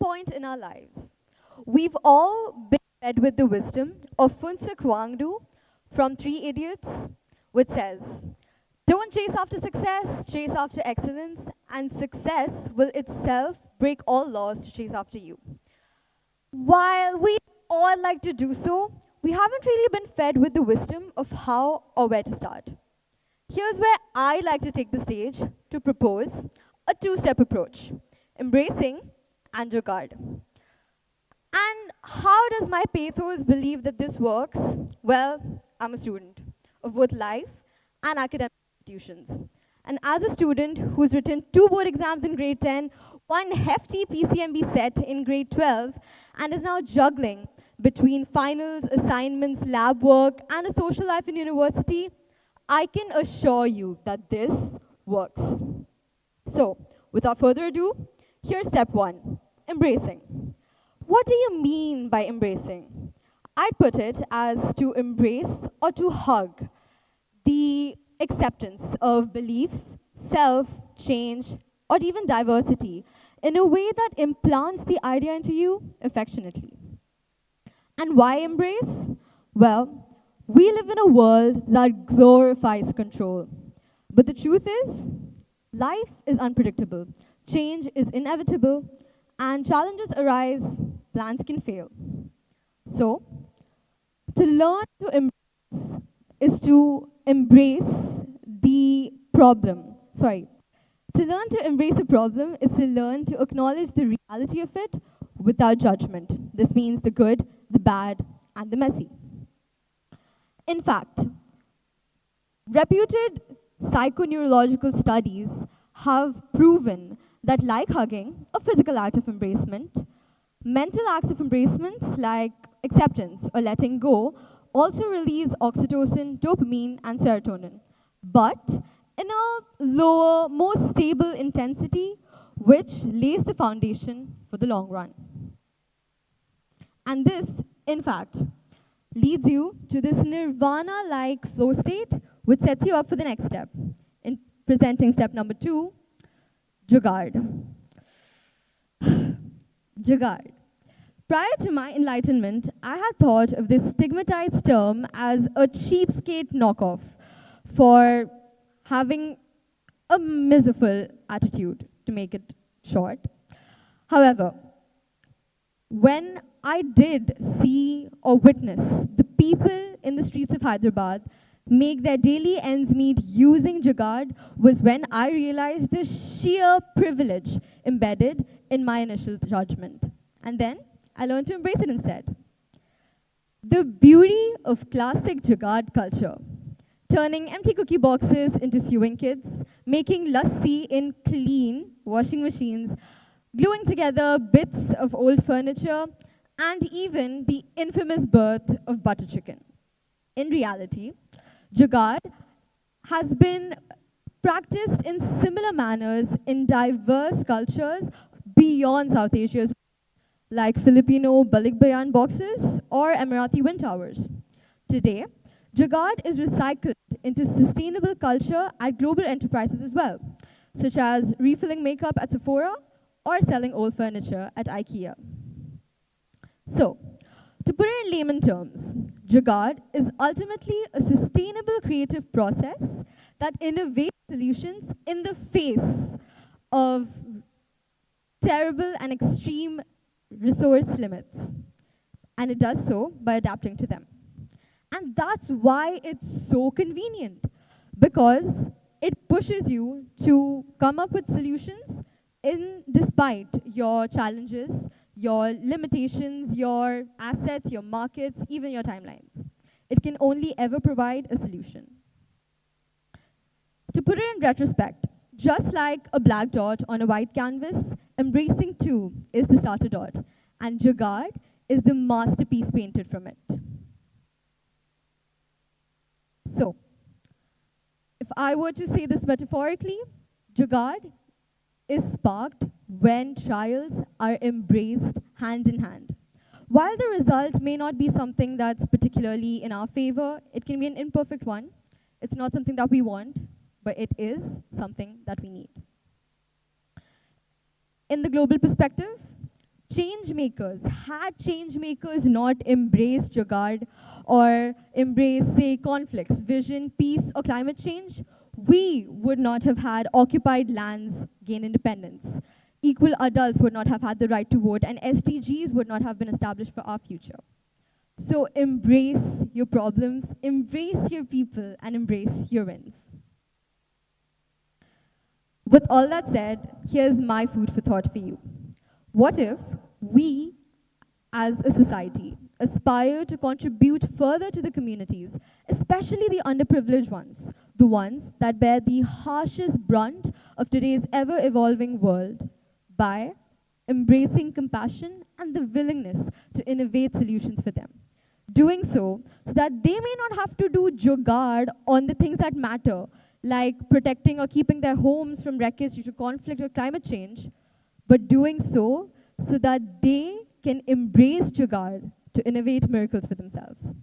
point in our lives, we've all been fed with the wisdom of Sun Tzu from Three Idiots, which says, don't chase after success, chase after excellence, and success will itself break all laws to chase after you. While we all like to do so, we haven't really been fed with the wisdom of how or where to start. Here's where I like to take the stage to propose a two-step approach: embracing and jugaad. And how does my pathos believe that this works? Well, I'm a student of both life and academic institutions. And as a student who's written 2 board exams in grade 10, 1 hefty PCMB set in grade 12, and is now juggling between finals, assignments, lab work, and a social life in university, I can assure you that this works. So, without further ado, here's step 1, embracing. What do you mean by embracing? I'd put it as to embrace or to hug the acceptance of beliefs, self, change, or even diversity in a way that implants the idea into you affectionately. And why embrace? Well, we live in a world that glorifies control. But the truth is, life is unpredictable, change is inevitable, and challenges arise, plans can fail. So, to learn to embrace is to embrace the problem. To learn to embrace a problem is to learn to acknowledge the reality of it without judgment. This means the good, the bad, and the messy. In fact, reputed psychoneurological studies have proven that, like hugging, a physical act of embracement, mental acts of embracements like acceptance or letting go also release oxytocin, dopamine, and serotonin, but in a lower, more stable intensity, which lays the foundation for the long run. And this, in fact, leads you to this nirvana-like flow state, which sets you up for the next step. In presenting step number 2, jugaad. Jugaad. Prior to my enlightenment, I had thought of this stigmatized term as a cheapskate knockoff for having a miserable attitude, to make it short. However, when I did see or witness the people in the streets of Hyderabad make their daily ends meet using jugaad, was when I realized the sheer privilege embedded in my initial judgment. And then I learned to embrace it instead. The beauty of classic jugaad culture: turning empty cookie boxes into sewing kits, making lassi in clean washing machines, gluing together bits of old furniture, and even the infamous birth of butter chicken. In reality, jugaad has been practiced in similar manners in diverse cultures beyond South Asia, like Filipino balikbayan boxes or Emirati wind towers. Today, jugaad is recycled into sustainable culture at global enterprises as well, such as refilling makeup at Sephora or selling old furniture at IKEA. So, to put it in layman terms, jugaad is ultimately a sustainable creative process that innovates solutions in the face of terrible and extreme resource limits. And it does so by adapting to them. And that's why it's so convenient, because it pushes you to come up with solutions despite your challenges, your limitations, your assets, your markets, even your timelines. It can only ever provide a solution. To put it in retrospect, just like a black dot on a white canvas, embracing too is the starter dot, and jugaad is the masterpiece painted from it. So, if I were to say this metaphorically, jugaad is sparked when trials are embraced hand in hand. While the result may not be something that's particularly in our favor, it can be an imperfect one. It's not something that we want, but it is something that we need. In the global perspective, Had change makers not embraced jugaad or embraced, say, conflicts, vision, peace, or climate change, we would not have had occupied lands gain independence. Equal adults would not have had the right to vote, and SDGs would not have been established for our future. So embrace your problems, embrace your people, and embrace your wins. With all that said, here's my food for thought for you. What if we, as a society, aspire to contribute further to the communities, especially the underprivileged ones, the ones that bear the harshest brunt of today's ever-evolving world, by embracing compassion and the willingness to innovate solutions for them. Doing so that they may not have to do jugaad on the things that matter, like protecting or keeping their homes from wreckage due to conflict or climate change, but doing so that they can embrace jugaad to innovate miracles for themselves.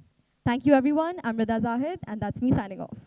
Thank you, everyone. I'm Rida Zahid, and that's me signing off.